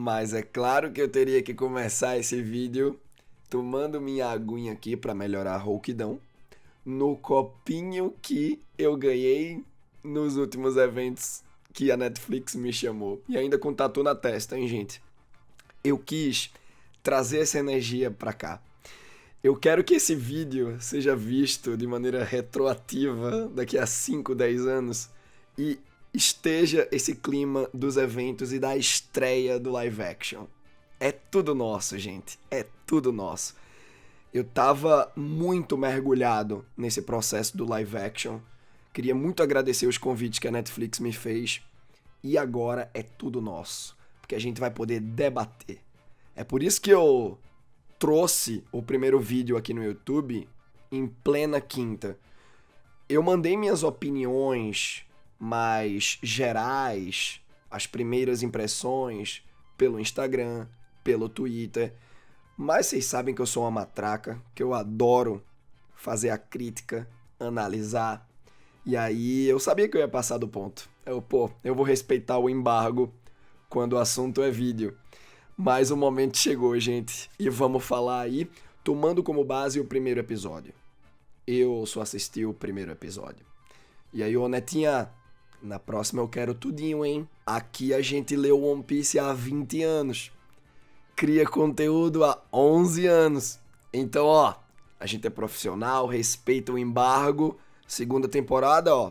Mas é claro que eu teria que começar esse vídeo tomando minha aguinha aqui para melhorar a rouquidão no copinho que eu ganhei nos últimos eventos que a Netflix me chamou. E ainda com tatu na testa, hein, gente? Eu quis trazer essa energia pra cá. Eu quero que esse vídeo seja visto de maneira retroativa daqui a 5, 10 anos e esteja esse clima dos eventos e da estreia do live action. É tudo nosso, gente. É tudo nosso. Eu tava muito mergulhado nesse processo do live action. Queria muito agradecer os convites que a Netflix me fez. E agora é tudo nosso. Porque a gente vai poder debater. É por isso que eu trouxe o primeiro vídeo aqui no YouTube em plena quinta. Eu mandei minhas opiniões mais gerais, as primeiras impressões, pelo Instagram, pelo Twitter. Mas vocês sabem que eu sou uma matraca, que eu adoro fazer a crítica, analisar. E aí eu sabia que eu ia passar do ponto. Eu vou respeitar o embargo quando o assunto é vídeo. Mas o momento chegou, gente. E vamos falar aí, tomando como base o primeiro episódio. Eu só assisti o primeiro episódio. E aí, ô Netinha, na próxima eu quero tudinho, hein? Aqui a gente leu One Piece há 20 anos. Cria conteúdo há 11 anos. Então, ó, a gente é profissional, respeita o embargo. Segunda temporada, ó,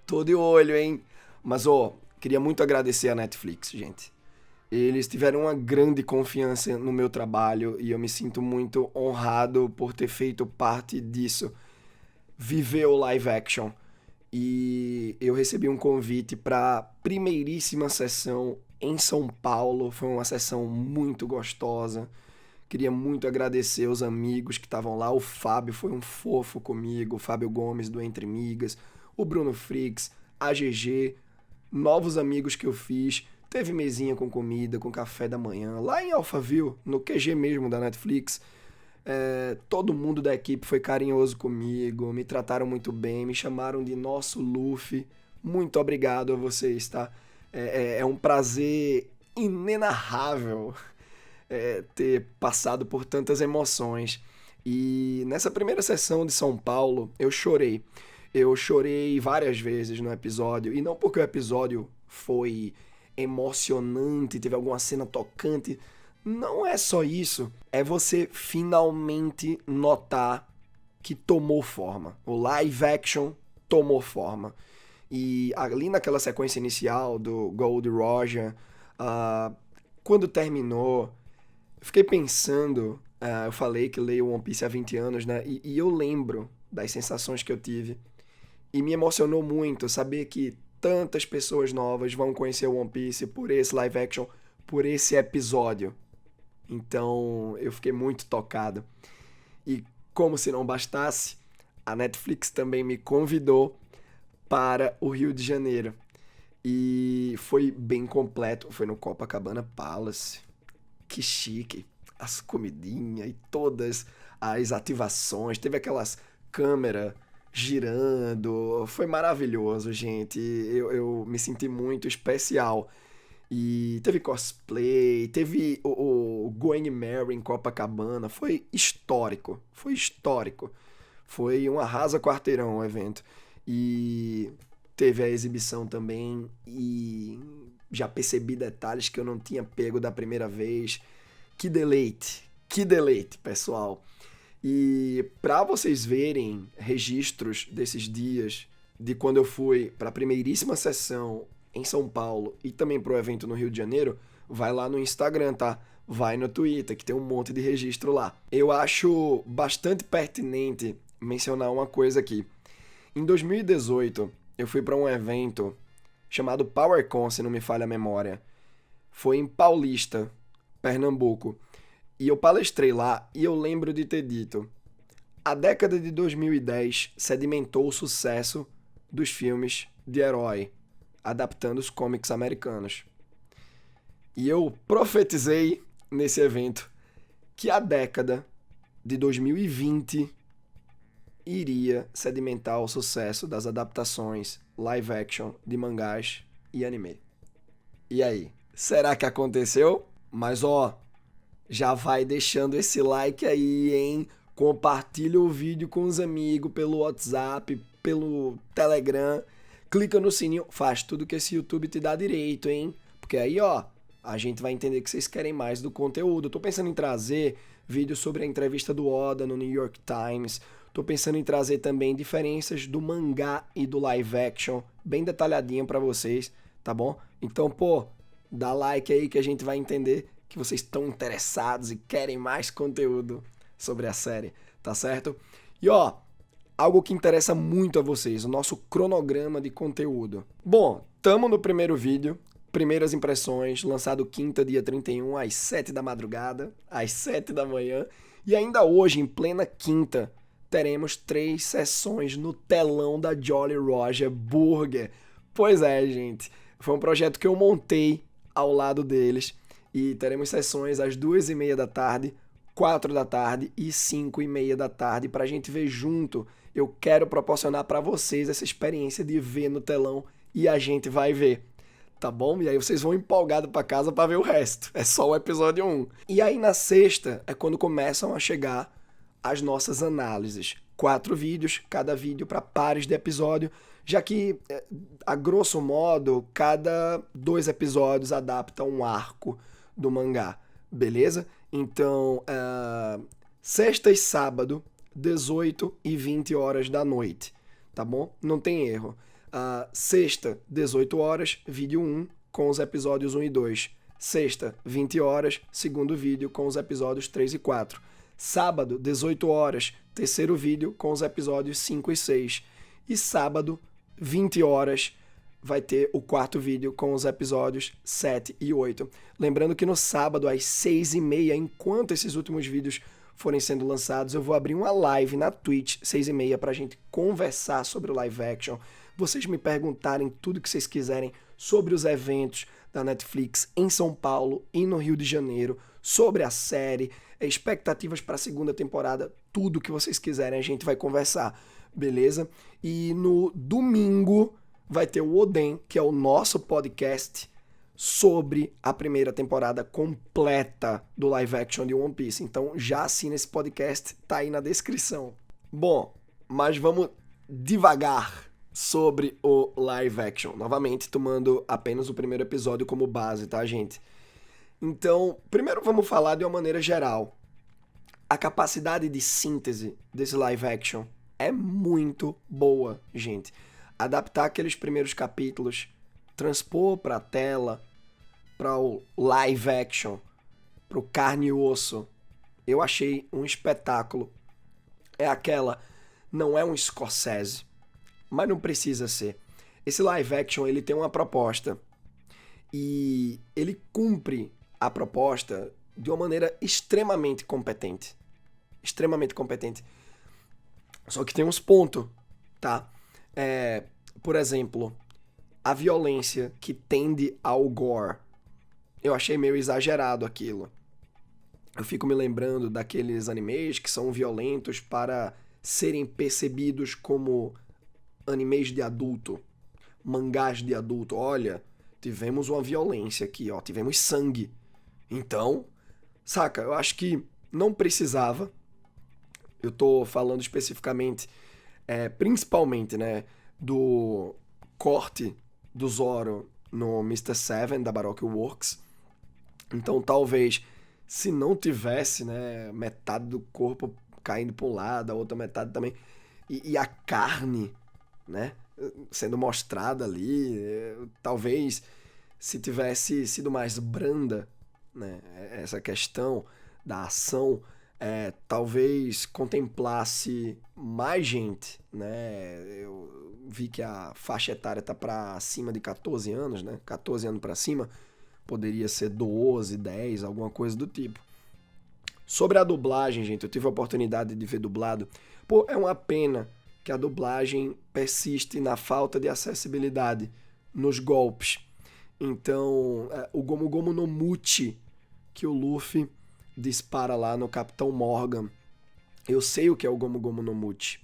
tô de olho, hein? Mas, ó, queria muito agradecer a Netflix, gente. Eles tiveram uma grande confiança no meu trabalho e eu me sinto muito honrado por ter feito parte disso. Viver o live action. E eu recebi um convite para a primeiríssima sessão em São Paulo. Foi uma sessão muito gostosa. Queria muito agradecer os amigos que estavam lá. O Fábio foi um fofo comigo, o Fábio Gomes do Entre Migas, o Bruno Frix, a GG, novos amigos que eu fiz. Teve mesinha com comida, com café da manhã, lá em Alphaville, no QG mesmo da Netflix. Todo mundo da equipe foi carinhoso comigo, me trataram muito bem, me chamaram de nosso Luffy. Muito obrigado a vocês, tá? É um prazer inenarrável ter passado por tantas emoções. E nessa primeira sessão de São Paulo, eu chorei. Eu chorei várias vezes no episódio, e não porque o episódio foi emocionante, teve alguma cena tocante. Não é só isso. É você finalmente notar que tomou forma. O live action tomou forma. E ali naquela sequência inicial do Gold Roger, quando terminou, eu fiquei pensando. Eu falei que leio One Piece há 20 anos, né? E eu lembro das sensações que eu tive. E me emocionou muito saber que tantas pessoas novas vão conhecer o One Piece por esse live action, por esse episódio. Então eu fiquei muito tocado. E como se não bastasse, a Netflix também me convidou para o Rio de Janeiro. E foi bem completo. Foi no Copacabana Palace. Que chique. As comidinhas e todas as ativações. Teve aquelas câmeras girando. Foi maravilhoso, gente. Eu me senti muito especial. E teve cosplay, teve o Going Merry em Copacabana. Foi histórico. Foi histórico. Foi um arrasa-quarteirão o evento. E teve a exibição também. E já percebi detalhes que eu não tinha pego da primeira vez. Que deleite, pessoal. E para vocês verem registros desses dias, de quando eu fui para a primeiríssima sessão em São Paulo e também pro evento no Rio de Janeiro, vai lá no Instagram, tá? Vai no Twitter, que tem um monte de registro lá. Eu acho bastante pertinente mencionar uma coisa aqui. Em 2018, eu fui para um evento chamado PowerCon, se não me falha a memória. Foi em Paulista, Pernambuco. E eu palestrei lá e eu lembro de ter dito: a década de 2010 sedimentou o sucesso dos filmes de herói, adaptando os cómics americanos. E eu profetizei nesse evento que a década de 2020 iria sedimentar o sucesso das adaptações live action de mangás e anime. E aí? Será que aconteceu? Mas ó, já vai deixando esse like aí, hein? Compartilha o vídeo com os amigos pelo WhatsApp, pelo Telegram. Clica no sininho, faz tudo que esse YouTube te dá direito, hein? Porque aí, ó, a gente vai entender que vocês querem mais do conteúdo. Eu tô pensando em trazer vídeos sobre a entrevista do Oda no New York Times. Tô pensando em trazer também diferenças do mangá e do live action, bem detalhadinho pra vocês, tá bom? Então, pô, dá like aí que a gente vai entender que vocês estão interessados e querem mais conteúdo sobre a série, tá certo? E ó, algo que interessa muito a vocês, o nosso cronograma de conteúdo. Bom, tamo no primeiro vídeo, primeiras impressões, lançado quinta, dia 31, às 7 da madrugada, às 7 da manhã. E ainda hoje, em plena quinta, teremos 3 sessões no telão da Jolly Roger Burger. Pois é, gente, foi um projeto que eu montei ao lado deles e teremos sessões às 2h30 da tarde, 4 da tarde e 5h30 da tarde pra gente ver junto. Eu quero proporcionar pra vocês essa experiência de ver no telão e a gente vai ver, tá bom? E aí vocês vão empolgados pra casa pra ver o resto. É só o episódio 1. E aí na sexta é quando começam a chegar as nossas análises. 4 vídeos, cada vídeo para pares de episódio, já que, a grosso modo, cada 2 episódios adapta um arco do mangá, beleza? Então, sexta e sábado, 18 e 20 horas da noite, tá bom? Não tem erro. Sexta, 18 horas, vídeo 1 com os episódios 1 e 2. Sexta, 20 horas, segundo vídeo com os episódios 3 e 4. Sábado, 18 horas, terceiro vídeo com os episódios 5 e 6. E sábado, 20 horas, vai ter o quarto vídeo com os episódios 7 e 8. Lembrando que no sábado, às 6h30, enquanto esses últimos vídeos forem sendo lançados, eu vou abrir uma live na Twitch, 6h30, pra gente conversar sobre o live action. Vocês me perguntarem tudo que vocês quiserem sobre os eventos da Netflix em São Paulo e no Rio de Janeiro, sobre a série, expectativas para a segunda temporada, tudo que vocês quiserem a gente vai conversar, beleza? E no domingo vai ter o Oden, que é o nosso podcast sobre a primeira temporada completa do live action de One Piece. Então já assina esse podcast, tá aí na descrição. Bom, mas vamos devagar sobre o live action. Novamente, tomando apenas o primeiro episódio como base, tá, gente? Então, primeiro vamos falar de uma maneira geral. A capacidade de síntese desse live action é muito boa, gente. Adaptar aqueles primeiros capítulos, transpor para a tela, para o live action, para o carne e osso, eu achei um espetáculo. É aquela, não é um Scorsese, mas não precisa ser. Esse live action, ele tem uma proposta e ele cumpre a proposta de uma maneira extremamente competente. Extremamente competente. Só que tem uns pontos, tá? Por exemplo, a violência que tende ao gore. Eu achei meio exagerado aquilo. Eu fico me lembrando daqueles animes que são violentos para serem percebidos como animes de adulto, mangás de adulto. Olha, tivemos uma violência aqui, ó, tivemos sangue. Então, saca, eu acho que não precisava. Eu tô falando especificamente, principalmente, né, do corte do Zoro no Mr. Seven, da Baroque Works. Então, talvez, se não tivesse, né, metade do corpo caindo para um lado, a outra metade também, e a carne, né, sendo mostrada ali, talvez, se tivesse sido mais branda, né, essa questão da ação, talvez contemplasse mais gente, né? Eu vi que a faixa etária tá para cima de 14 anos, né? 14 anos para cima, poderia ser 12, 10, alguma coisa do tipo. Sobre a dublagem, gente, eu tive a oportunidade de ver dublado. Pô, é uma pena que a dublagem persiste na falta de acessibilidade nos golpes. Então, o Gomu Gomu no Muchi que o Luffy dispara lá no Capitão Morgan. Eu sei o que é o Gomu Gomu no Muchi.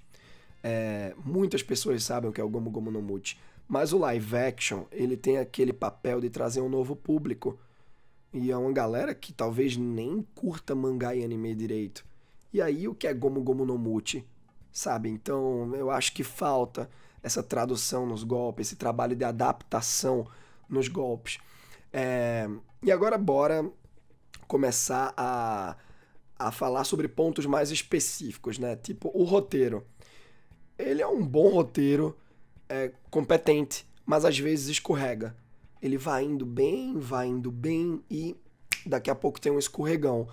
Muitas pessoas sabem o que é o Gomu Gomu no Muchi. Mas o live action, ele tem aquele papel de trazer um novo público. E é uma galera que talvez nem curta mangá e anime direito. E aí o que é Gomu Gomu no Muchi? Sabe? Então eu acho que falta essa tradução nos golpes, esse trabalho de adaptação nos golpes. E agora bora começar a falar sobre pontos mais específicos, né? Tipo, o roteiro. Ele é um bom roteiro, competente, mas às vezes escorrega. Ele vai indo bem e daqui a pouco tem um escorregão.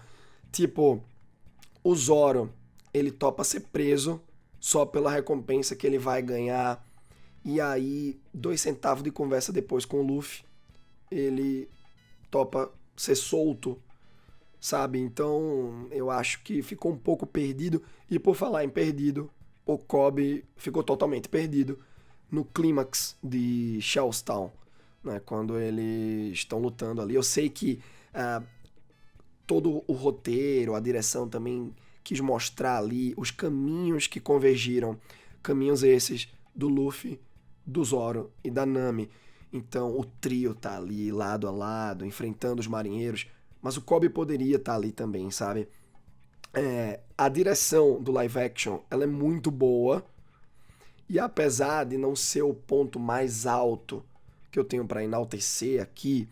Tipo, o Zoro, ele topa ser preso só pela recompensa que ele vai ganhar. E aí, 2 centavos de conversa depois com o Luffy, ele topa ser solto, sabe? Então, eu acho que ficou um pouco perdido. E por falar em perdido, o Kobe ficou totalmente perdido no clímax de Shellstown, né? Quando eles estão lutando ali. Eu sei que todo o roteiro, a direção também quis mostrar ali os caminhos que convergiram. Caminhos esses do Luffy, do Zoro e da Nami. Então o trio tá ali lado a lado, enfrentando os marinheiros. Mas o Kobe poderia estar ali também, sabe? A direção do live action, ela é muito boa. E apesar de não ser o ponto mais alto que eu tenho para enaltecer aqui,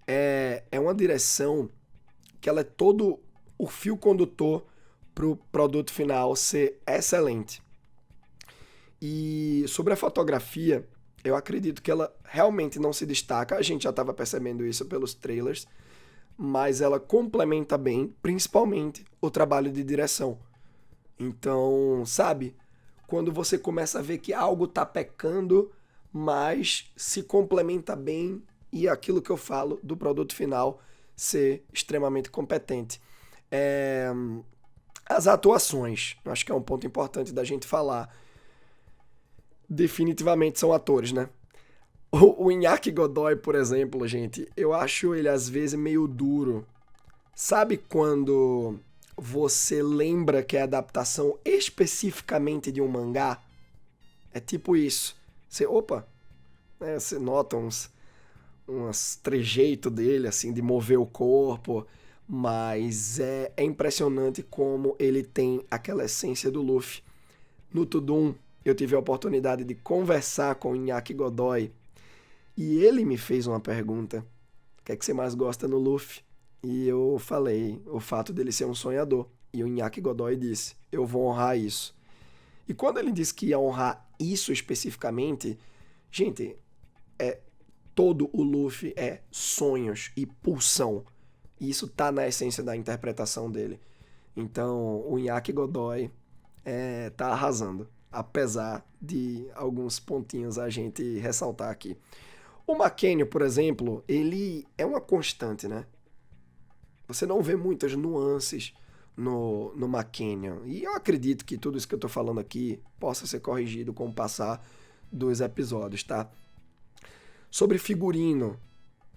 é uma direção que ela é todo o fio condutor pro produto final ser excelente. E sobre a fotografia, eu acredito que ela realmente não se destaca. A gente já estava percebendo isso pelos trailers, mas ela complementa bem, principalmente, o trabalho de direção. Então, sabe, quando você começa a ver que algo tá pecando, mas se complementa bem e aquilo que eu falo do produto final ser extremamente competente. As atuações, eu acho que é um ponto importante da gente falar. Definitivamente são atores, né? O Iñaki Godoy, por exemplo, gente, eu acho ele às vezes meio duro. Sabe quando você lembra que é adaptação especificamente de um mangá? É tipo isso. Você nota uns trejeitos dele, assim, de mover o corpo, mas é impressionante como ele tem aquela essência do Luffy. No Tudum, eu tive a oportunidade de conversar com o Iñaki Godoy e ele me fez uma pergunta: o que é que você mais gosta no Luffy? E eu falei o fato dele ser um sonhador. E o Iñaki Godoy disse: eu vou honrar isso. E quando ele disse que ia honrar isso especificamente, gente, todo o Luffy é sonhos e pulsão. E isso tá na essência da interpretação dele. Então, o Iñaki Godoy tá arrasando, apesar de alguns pontinhos a gente ressaltar aqui. O McKennie, por exemplo, ele é uma constante, né? Você não vê muitas nuances no McKennie. E eu acredito que tudo isso que eu tô falando aqui possa ser corrigido com o passar dos episódios, tá? Sobre figurino,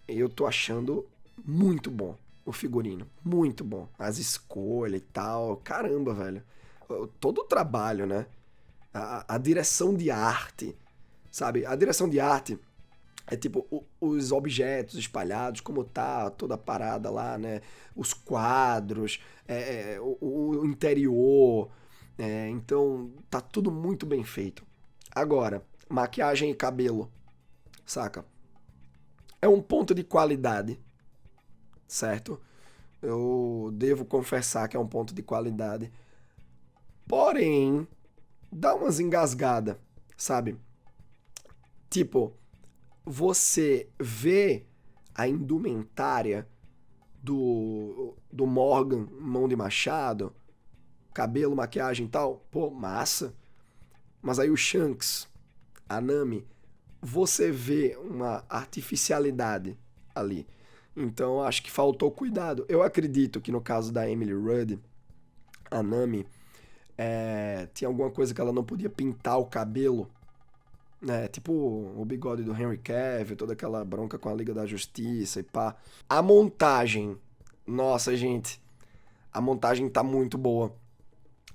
eu tô achando muito bom o figurino. Muito bom. As escolhas e tal. Caramba, velho. Todo o trabalho, né? A direção de arte, sabe? A direção de arte é tipo os objetos espalhados, como tá toda a parada lá, né? Os quadros, o interior. Então, tá tudo muito bem feito. Agora, maquiagem e cabelo, saca? É um ponto de qualidade, certo? Eu devo confessar que é um ponto de qualidade. Porém, dá umas engasgadas, sabe? Tipo, você vê a indumentária do Morgan, mão de machado, cabelo, maquiagem e tal, pô, massa. Mas aí o Shanks, a Nami, você vê uma artificialidade ali. Então acho que faltou cuidado. Eu acredito que no caso da Emily Rudd, a Nami, tinha alguma coisa que ela não podia pintar o cabelo, né? Tipo o bigode do Henry Cavill, toda aquela bronca com a Liga da Justiça e pá. A montagem, nossa, gente, a montagem tá muito boa.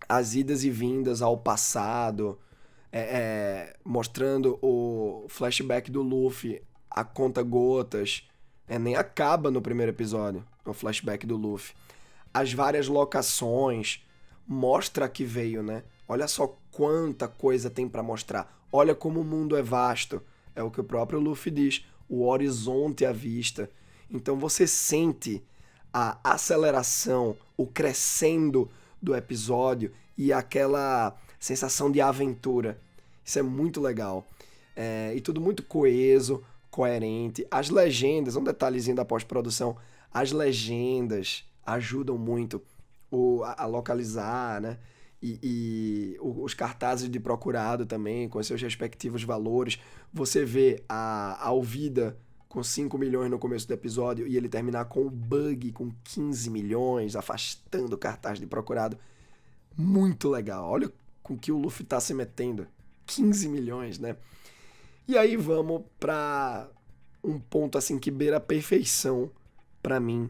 As idas e vindas ao passado, mostrando o flashback do Luffy a conta-gotas. Nem acaba no primeiro episódio, o flashback do Luffy. As várias locações, mostra que veio, né? Olha só quanta coisa tem pra mostrar. Olha como o mundo é vasto. É o que o próprio Luffy diz. O horizonte à vista. Então você sente a aceleração, o crescendo do episódio e aquela sensação de aventura. Isso é muito legal. E tudo muito coeso, coerente. As legendas, um detalhezinho da pós-produção, as legendas ajudam muito a localizar, né? Os cartazes de procurado também, com seus respectivos valores. Você vê a Alvida com 5 milhões no começo do episódio e ele terminar com o Bug com 15 milhões, afastando o cartaz de procurado. Muito legal. Olha com que o Luffy tá se metendo. 15 milhões, né? E aí vamos pra um ponto assim que beira a perfeição pra mim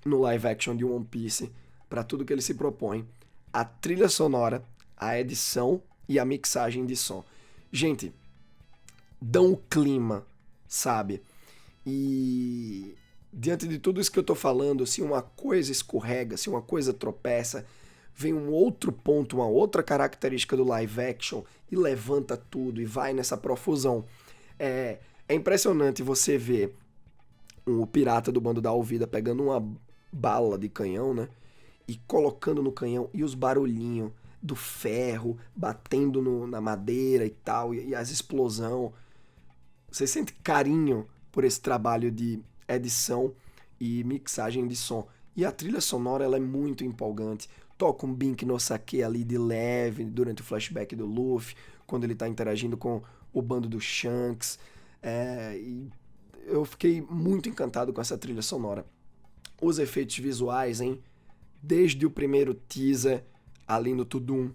no live action de One Piece, pra tudo que ele se propõe. A trilha sonora, a edição e a mixagem de som. Gente, dão o clima, sabe? E diante de tudo isso que eu tô falando, se uma coisa escorrega, se uma coisa tropeça, vem um outro ponto, uma outra característica do live action e levanta tudo e vai nessa profusão. É impressionante você ver o pirata do bando da Alvida pegando uma bala de canhão, né? E colocando no canhão e os barulhinhos do ferro batendo na madeira e tal, e as explosão. Você sente carinho por esse trabalho de edição e mixagem de som. E a trilha sonora ela é muito empolgante. Toca um Bink no Sake ali de leve durante o flashback do Luffy, quando ele tá interagindo com o bando do Shanks. E eu fiquei muito encantado com essa trilha sonora. Os efeitos visuais, hein? Desde o primeiro teaser ali no Tudum,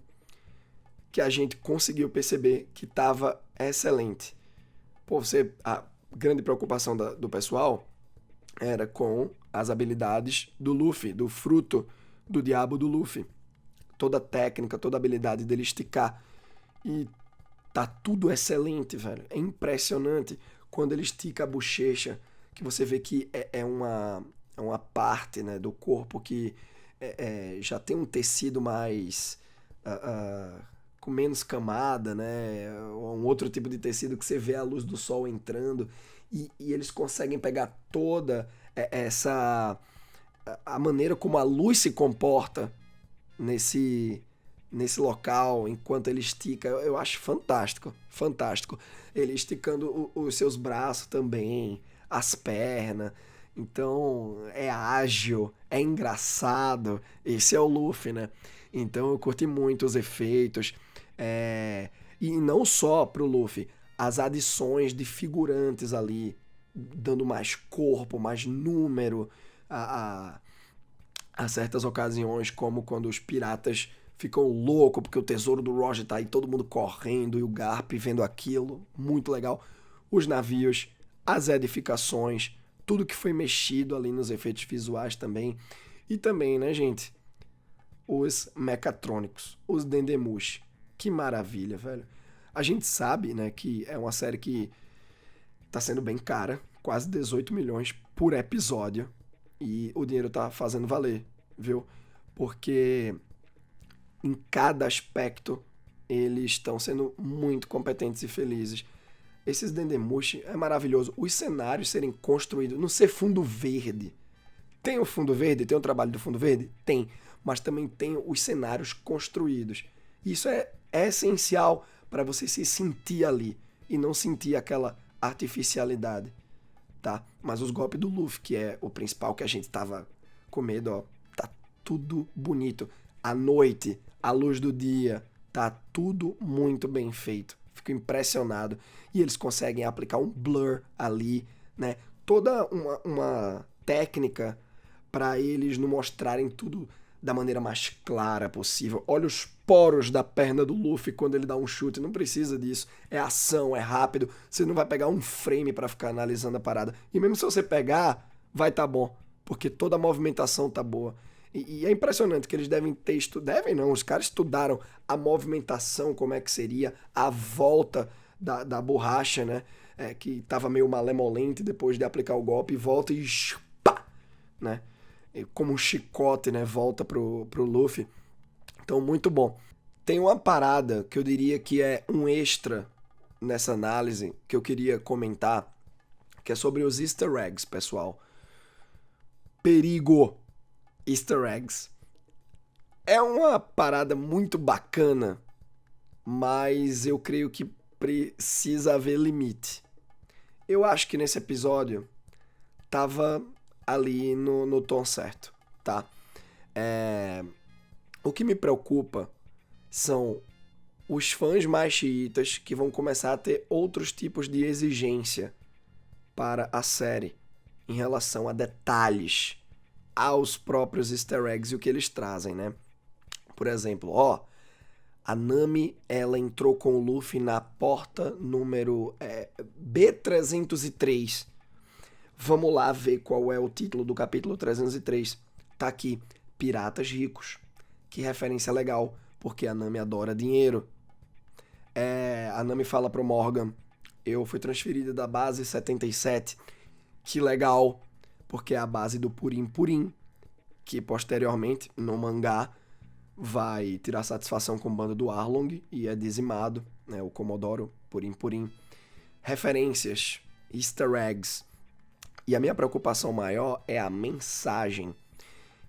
que a gente conseguiu perceber que estava excelente. A grande preocupação do pessoal era com as habilidades do Luffy, do fruto do diabo do Luffy. Toda a técnica, toda a habilidade dele esticar. E tá tudo excelente, velho. É impressionante quando ele estica a bochecha, que você vê que é uma parte, né, do corpo que já tem um tecido mais com menos camada, né? Um outro tipo de tecido que você vê a luz do sol entrando e eles conseguem pegar toda a maneira como a luz se comporta nesse local enquanto ele estica. Eu acho fantástico, fantástico. Ele esticando os seus braços também, as pernas. Então, é ágil, é engraçado. Esse é o Luffy, né? Então, eu curti muito os efeitos. E não só pro Luffy, as adições de figurantes ali, dando mais corpo, mais número a certas ocasiões, como quando os piratas ficam loucos porque o tesouro do Roger tá aí, todo mundo correndo e o Garp vendo aquilo. Muito legal. Os navios, as edificações, tudo que foi mexido ali nos efeitos visuais também. E também, né, gente? Os mecatrônicos, os Dendemushi. Que maravilha, velho. A gente sabe, né, que é uma série que tá sendo bem cara, quase 18 milhões por episódio. E o dinheiro tá fazendo valer, viu? Porque em cada aspecto eles estão sendo muito competentes e felizes. Esses Dendemushi é maravilhoso. Os cenários serem construídos, não ser fundo verde. Tem o fundo verde, tem o trabalho do fundo verde? Tem. Mas também tem os cenários construídos. Isso é essencial para você se sentir ali e não sentir aquela artificialidade, tá? Mas os golpes do Luffy, que é o principal que a gente tava com medo, ó, tá tudo bonito. À noite, à luz do dia, tá tudo muito bem feito. Fico impressionado. E eles conseguem aplicar um blur ali, né? Toda uma técnica para eles não mostrarem tudo da maneira mais clara possível. Olha os poros da perna do Luffy quando ele dá um chute. Não precisa disso. É ação, é rápido. Você não vai pegar um frame para ficar analisando a parada. E mesmo se você pegar, vai tá bom. Porque toda a movimentação tá boa. E é impressionante que eles devem ter devem não, os caras estudaram a movimentação, como é que seria a volta da borracha, né? Que tava meio malemolente depois de aplicar o golpe, e volta e pá, né? E como um chicote, né? Volta pro Luffy. Então, muito bom. Tem uma parada que eu diria que é um extra nessa análise que eu queria comentar, que é sobre os easter eggs, pessoal. Perigo! Easter eggs. É uma parada muito bacana, mas eu creio que precisa haver limite. Eu acho que nesse episódio tava ali no tom certo, tá? O que me preocupa são os fãs mais xiitas que vão começar a ter outros tipos de exigência para a série em relação a detalhes, aos próprios easter eggs e o que eles trazem, né? Por exemplo, a Nami, ela entrou com o Luffy na porta número B303. Vamos lá ver qual é o título do capítulo 303. Tá aqui, Piratas Ricos. Que referência legal, porque a Nami adora dinheiro. A Nami fala pro Morgan, eu fui transferida da base 77. Que legal, porque é a base do Purim Purim, que posteriormente, no mangá, vai tirar satisfação com o bando do Arlong e é dizimado, né, o Comodoro Purim Purim. Referências, easter eggs. E a minha preocupação maior é a mensagem.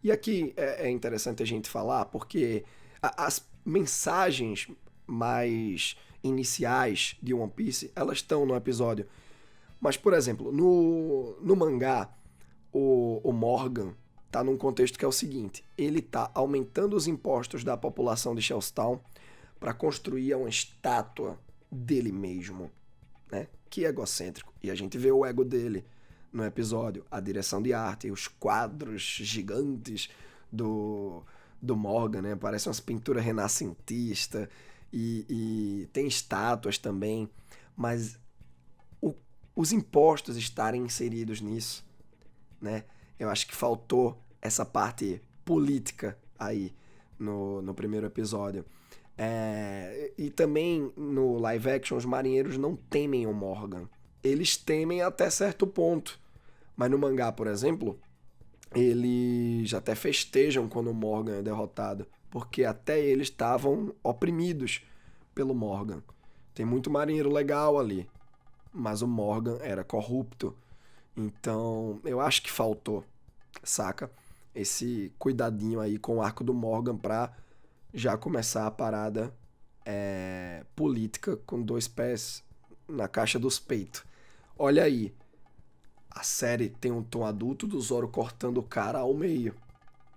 E aqui é interessante a gente falar, porque as mensagens mais iniciais de One Piece, elas estão no episódio. Mas, por exemplo, no mangá, o Morgan tá num contexto que é o seguinte: ele tá aumentando os impostos da população de Shellstown para construir uma estátua dele mesmo, né? Que egocêntrico. E a gente vê o ego dele no episódio, a direção de arte, os quadros gigantes do Morgan, né? Parece umas pinturas renascentistas e tem estátuas também, mas os impostos estarem inseridos nisso, né? Eu acho que faltou essa parte política aí no primeiro episódio. E também no live action, os marinheiros não temem o Morgan. Eles temem até certo ponto. Mas no mangá, por exemplo, eles até festejam quando o Morgan é derrotado, porque até eles estavam oprimidos pelo Morgan. Tem muito marinheiro legal ali, mas o Morgan era corrupto. Então, eu acho que faltou, saca? Esse cuidadinho aí com o arco do Morgan pra já começar a parada política com 2 pés na caixa dos peitos. Olha aí, a série tem um tom adulto do Zoro cortando o cara ao meio,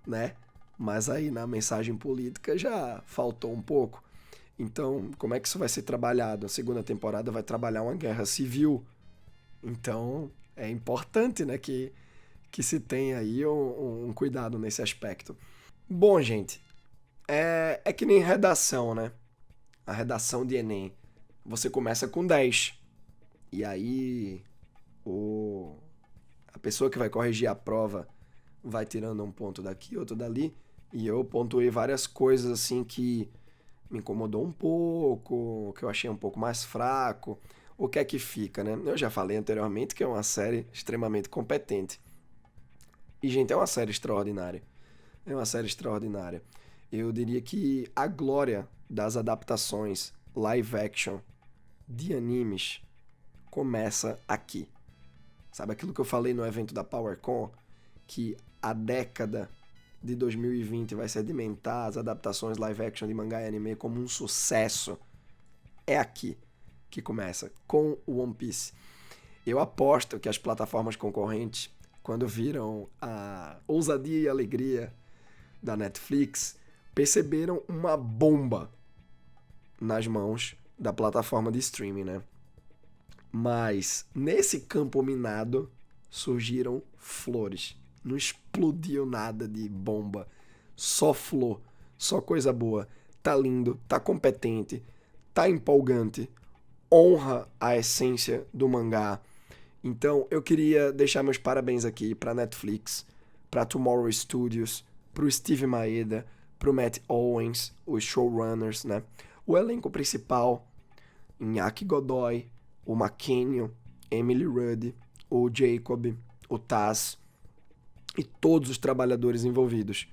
né? Mas aí na mensagem política já faltou um pouco. Então, como é que isso vai ser trabalhado? A segunda temporada vai trabalhar uma guerra civil. Então, é importante, né, que se tenha aí um cuidado nesse aspecto. Bom, gente, é que nem redação, né? A redação de Enem. Você começa com 10. E aí, a pessoa que vai corrigir a prova vai tirando um ponto daqui, outro dali. E eu pontuei várias coisas assim que me incomodou um pouco, que eu achei um pouco mais fraco. O que é que fica, né? Eu já falei anteriormente que é uma série extremamente competente. E, gente, é uma série extraordinária. É uma série extraordinária. Eu diria que a glória das adaptações live action de animes começa aqui. Sabe aquilo que eu falei no evento da PowerCon? Que a década de 2020 vai sedimentar as adaptações live action de mangá e anime como um sucesso. É aqui que começa, com o One Piece. Eu aposto que as plataformas concorrentes, quando viram a ousadia e alegria da Netflix, perceberam uma bomba nas mãos da plataforma de streaming, né? Mas nesse campo minado surgiram flores. Não explodiu nada de bomba. Só flor, só coisa boa. Tá lindo, tá competente, tá empolgante. Honra a essência do mangá. Então eu queria deixar meus parabéns aqui pra Netflix, pra Tomorrow Studios, pro Steve Maeda, pro Matt Owens, os showrunners, né? O elenco principal, Inaki Godoy, o Mackenio, Emily Rudd, o Jacob, o Taz e todos os trabalhadores envolvidos,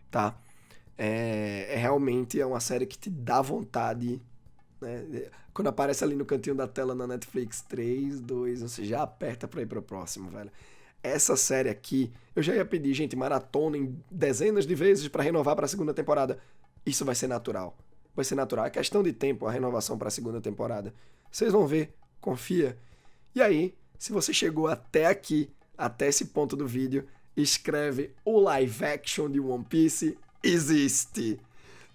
tá? Realmente é uma série que te dá vontade, né? Quando aparece ali no cantinho da tela na Netflix 3, 2, você já aperta pra ir pro próximo, velho. Essa série aqui, eu já ia pedir, gente, maratona em dezenas de vezes pra renovar pra segunda temporada. Isso vai ser natural. Vai ser natural. É questão de tempo a renovação pra segunda temporada. Vocês vão ver, confia. E aí, se você chegou até aqui, até esse ponto do vídeo, escreve o live action de One Piece existe.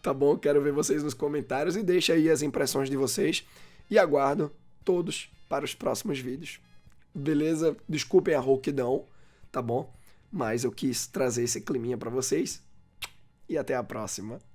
Tá bom? Quero ver vocês nos comentários e deixa aí as impressões de vocês. E aguardo todos para os próximos vídeos. Beleza? Desculpem a rouquidão, tá bom? Mas eu quis trazer esse climinha pra vocês. E até a próxima.